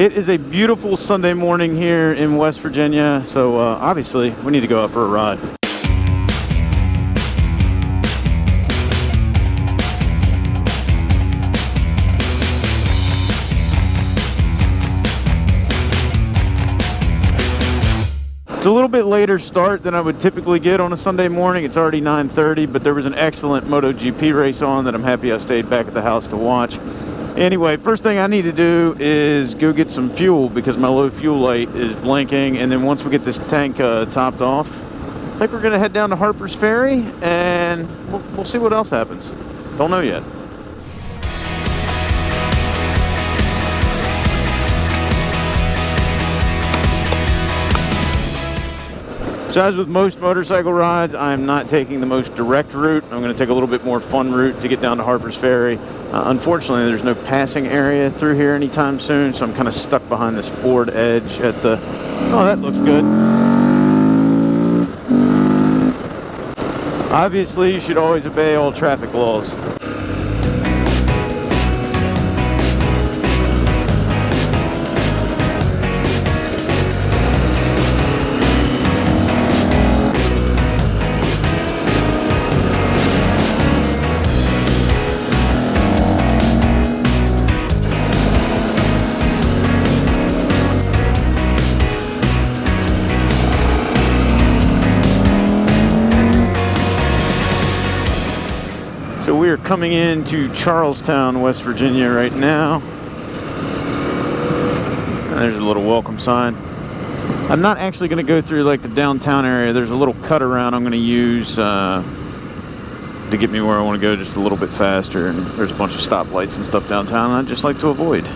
It is a beautiful Sunday morning here in West Virginia, so obviously we need to go out for a ride. It's a little bit later start than I would typically get on a Sunday morning. It's already 9:30, but there was an excellent MotoGP race on that I'm happy I stayed back at the house to watch. Anyway, first thing I need to do is go get some fuel because my low fuel light is blinking. And then once we get this tank topped off, I think we're going to head down to Harpers Ferry and we'll see what else happens. Don't know yet. So as with most motorcycle rides, I'm not taking the most direct route. I'm going to take a little bit more fun route to get down to Harpers Ferry. Unfortunately, there's no passing area through here anytime soon, so I'm kind of stuck behind this Ford Edge at the... Oh, that looks good. Obviously, you should always obey all traffic laws. So we are coming into Charlestown, West Virginia right now. And there's a little welcome sign. I'm not actually going to go through like the downtown area. There's a little cut around I'm going to use to get me where I want to go just a little bit faster. And there's a bunch of stoplights and stuff downtown I'd just like to avoid.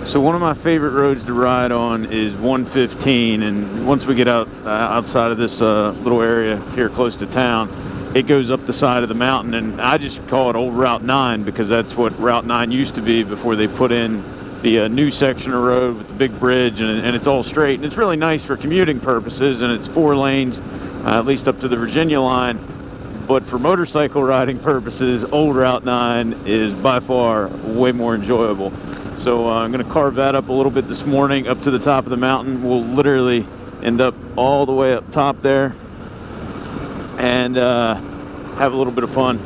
So one of my favorite roads to ride on is 115. And once we get outside of this little area here close to town, it goes up the side of the mountain, and I just call it Old Route 9 because that's what Route 9 used to be before they put in the new section of road with the big bridge, and it's all straight, and it's really nice for commuting purposes, and it's 4 lanes, at least up to the Virginia line. But for motorcycle riding purposes, Old Route 9 is by far way more enjoyable. So I'm going to carve that up a little bit this morning up to the top of the mountain. We'll literally end up all the way up top there and have a little bit of fun.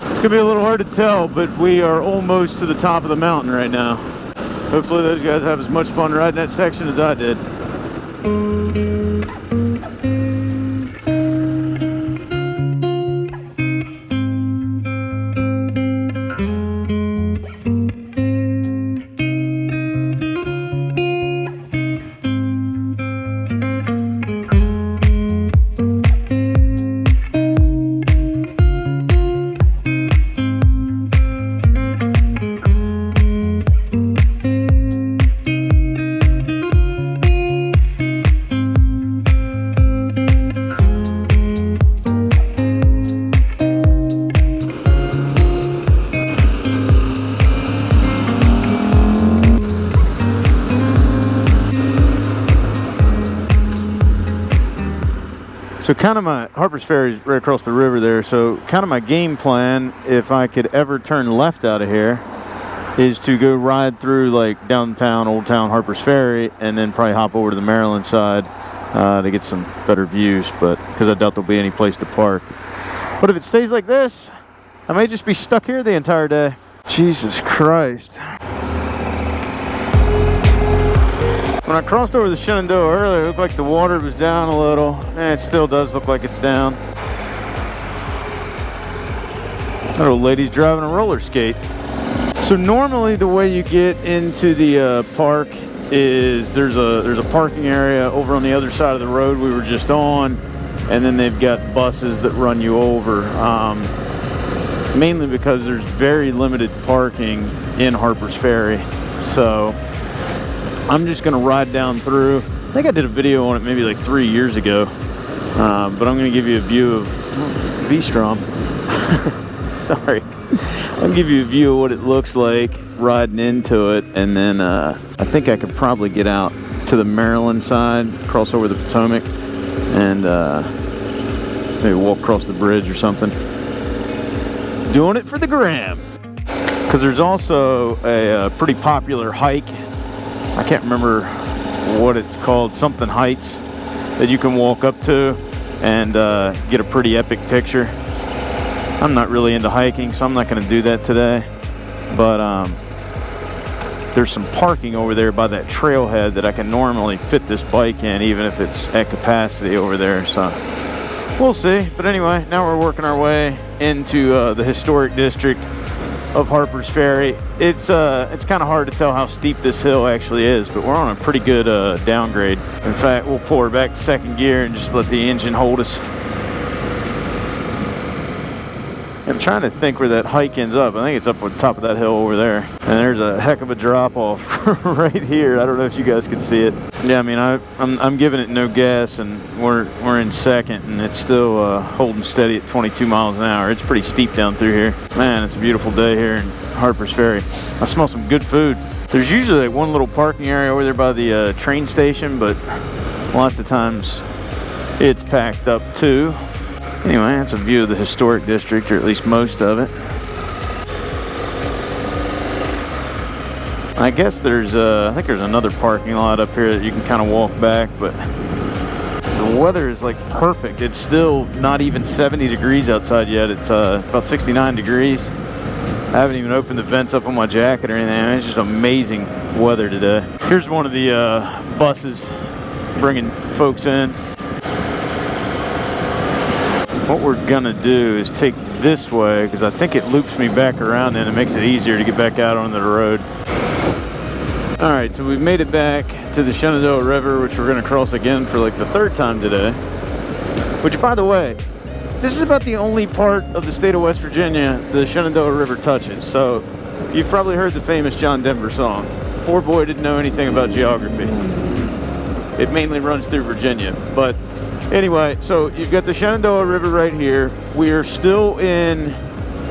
It's gonna be a little hard to tell, but we are almost to the top of the mountain right now. Hopefully those guys have as much fun riding that section as I did. So kind of my, Harpers Ferry is right across the river there, so kind of my game plan, if I could ever turn left out of here, is to go ride through like downtown, Old Town, Harpers Ferry, and then probably hop over to the Maryland side to get some better views, but because I doubt there'll be any place to park. But if it stays like this, I may just be stuck here the entire day. Jesus Christ. When I crossed over the Shenandoah earlier, it looked like the water was down a little, and it still does look like it's down. That old lady's driving a roller skate. So normally the way you get into the park is there's a parking area over on the other side of the road we were just on, and then they've got buses that run you over. Mainly because there's very limited parking in Harpers Ferry, so I'm just gonna ride down through. I think I did a video on it maybe like 3 years ago, but I'm gonna give you a view of V-Strom. Sorry. I'll give you a view of what it looks like riding into it, and then I think I could probably get out to the Maryland side, cross over the Potomac, and maybe walk across the bridge or something. Doing it for the gram. Because there's also a pretty popular hike. I can't remember what it's called, something Heights, that you can walk up to and get a pretty epic picture. I'm not really into hiking, so I'm not going to do that today. But there's some parking over there by that trailhead that I can normally fit this bike in, even if it's at capacity over there. So we'll see. But anyway, now we're working our way into the historic district of Harpers Ferry. It's kind of hard to tell how steep this hill actually is, but we're on a pretty good downgrade. In fact, we'll pull her back to second gear and just let the engine hold us. I'm trying to think where that hike ends up. I think it's up on top of that hill over there. And there's a heck of a drop off right here. I don't know if you guys can see it. Yeah, I mean, I'm giving it no gas, and we're in second, and it's still holding steady at 22 miles an hour. It's pretty steep down through here. Man, it's a beautiful day here in Harpers Ferry. I smell some good food. There's usually like one little parking area over there by the train station, but lots of times it's packed up too. Anyway, that's a view of the historic district, or at least most of it. I guess there's I think there's another parking lot up here that you can kind of walk back, but the weather is like perfect. It's still not even 70 degrees outside yet. It's about 69 degrees. I haven't even opened the vents up on my jacket or anything. It's just amazing weather today. Here's one of the buses bringing folks in. What we're gonna do is take this way, because I think it loops me back around and it makes it easier to get back out onto the road. All right, so we've made it back to the Shenandoah River, which we're gonna cross again for like the third time today. Which, by the way, this is about the only part of the state of West Virginia the Shenandoah River touches. So you've probably heard the famous John Denver song, "Poor boy didn't know anything about geography." It mainly runs through Virginia, but anyway, so you've got the Shenandoah River right here. We are still in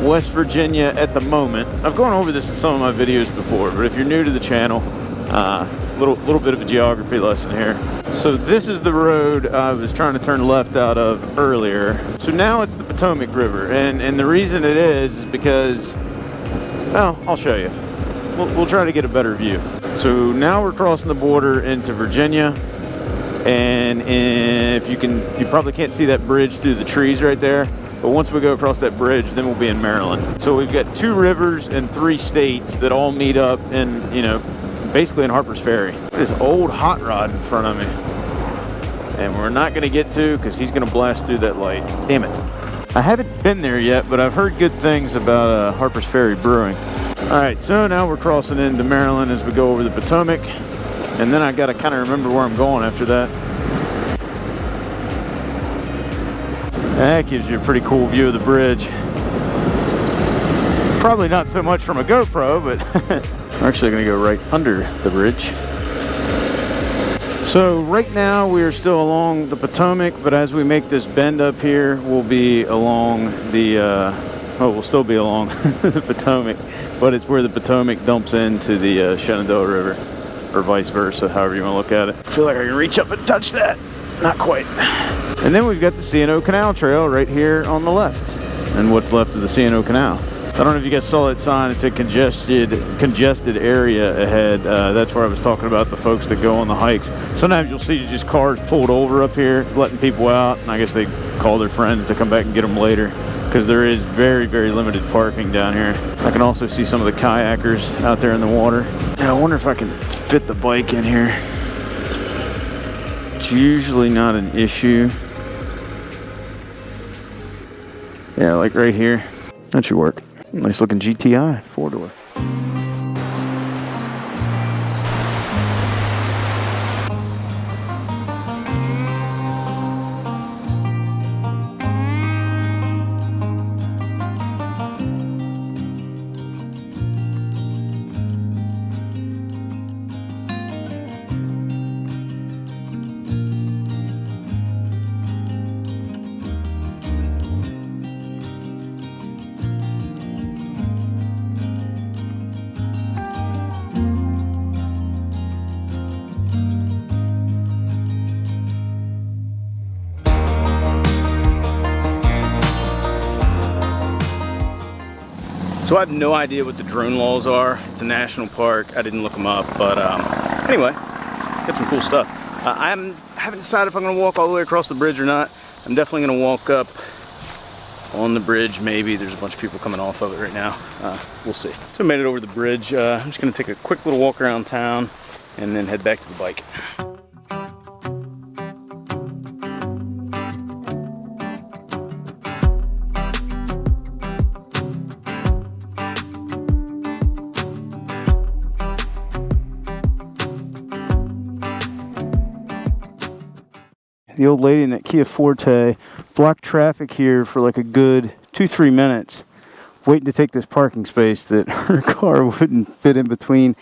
West Virginia at the moment. I've gone over this in some of my videos before, but if you're new to the channel, little bit of a geography lesson here. So this is the road I was trying to turn left out of earlier. So now it's the Potomac River, and the reason it is because, well, I'll show you. We'll try to get a better view. So now we're crossing the border into Virginia. And if you probably can't see that bridge through the trees right there, but once we go across that bridge, then we'll be in Maryland. So we've got 2 rivers and 3 states that all meet up in, basically in Harpers Ferry. This old hot rod in front of me, and we're not gonna get to because he's gonna blast through that light. Damn it. I haven't been there yet, but I've heard good things about Harpers Ferry Brewing. All right, so now we're crossing into Maryland as we go over the Potomac. And then I gotta kind of remember where I'm going after that. That gives you a pretty cool view of the bridge. Probably not so much from a GoPro, but we're actually gonna go right under the bridge. So right now we are still along the Potomac, but as we make this bend up here, we'll be along the, we'll still be along the Potomac, but it's where the Potomac dumps into the Shenandoah River. Or vice versa, however you want to look at it. I feel like I can reach up and touch that. Not quite. And then we've got the O Canal Trail right here on the left. And what's left of the O Canal. So I don't know if you guys saw that sign. It said congested area ahead. That's where I was talking about the folks that go on the hikes. Sometimes you'll see just cars pulled over up here, letting people out. And I guess they call their friends to come back and get them later, because there is very, very limited parking down here. I can also see some of the kayakers out there in the water. Yeah, I wonder if I can fit the bike in here. It's usually not an issue. Yeah, like right here. That should work. Nice looking GTI 4-door. So I have no idea what the drone laws are. It's a national park. I didn't look them up, but anyway, got some cool stuff. I haven't decided if I'm gonna walk all the way across the bridge or not. I'm definitely gonna walk up on the bridge, maybe. There's a bunch of people coming off of it right now. We'll see. So I made it over the bridge. I'm just gonna take a quick little walk around town and then head back to the bike. The old lady in that Kia Forte blocked traffic here for like a good 2-3 minutes, waiting to take this parking space that her car wouldn't fit in between.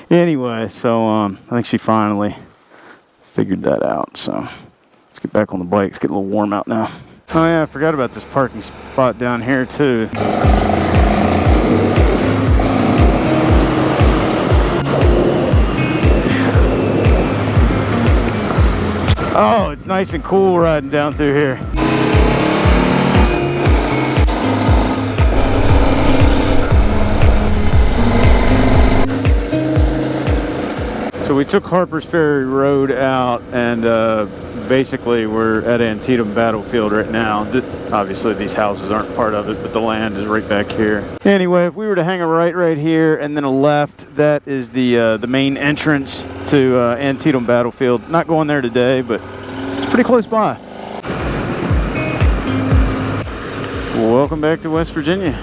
Anyway, so I think she finally figured that out. So let's get back on the bike. It's getting a little warm out now. Oh yeah, I forgot about this parking spot down here too. Oh, it's nice and cool riding down through here. So we took Harpers Ferry Road out, and basically we're at Antietam Battlefield right now. Obviously these houses aren't part of it, but the land is right back here. Anyway, if we were to hang a right here and then a left, that is the main entrance to Antietam Battlefield. Not going there today, but it's pretty close by. Welcome back to West Virginia,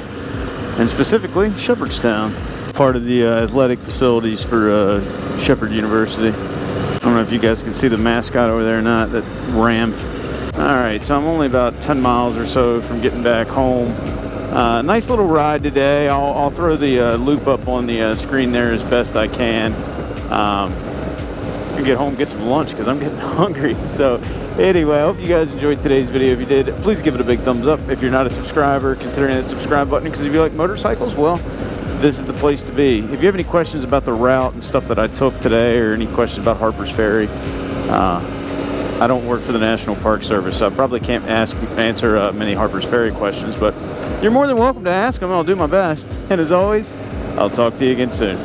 and specifically Shepherdstown, part of the athletic facilities for Shepherd University. I don't know if you guys can see the mascot over there or not, that ram. Alright, so I'm only about 10 miles or so from getting back home. Nice little ride today. I'll throw the loop up on the screen there as best I can. Get home, get some lunch because I'm getting hungry. So anyway, I hope you guys enjoyed today's video. If you did, please give it a big thumbs up. If you're not a subscriber, consider hitting that subscribe button, because if you like motorcycles, well, this is the place to be. If you have any questions about the route and stuff that I took today, or any questions about Harpers Ferry, I don't work for the National Park Service, so I probably can't answer many Harpers Ferry questions, but you're more than welcome to ask them. I'll do my best. And as always, I'll talk to you again soon.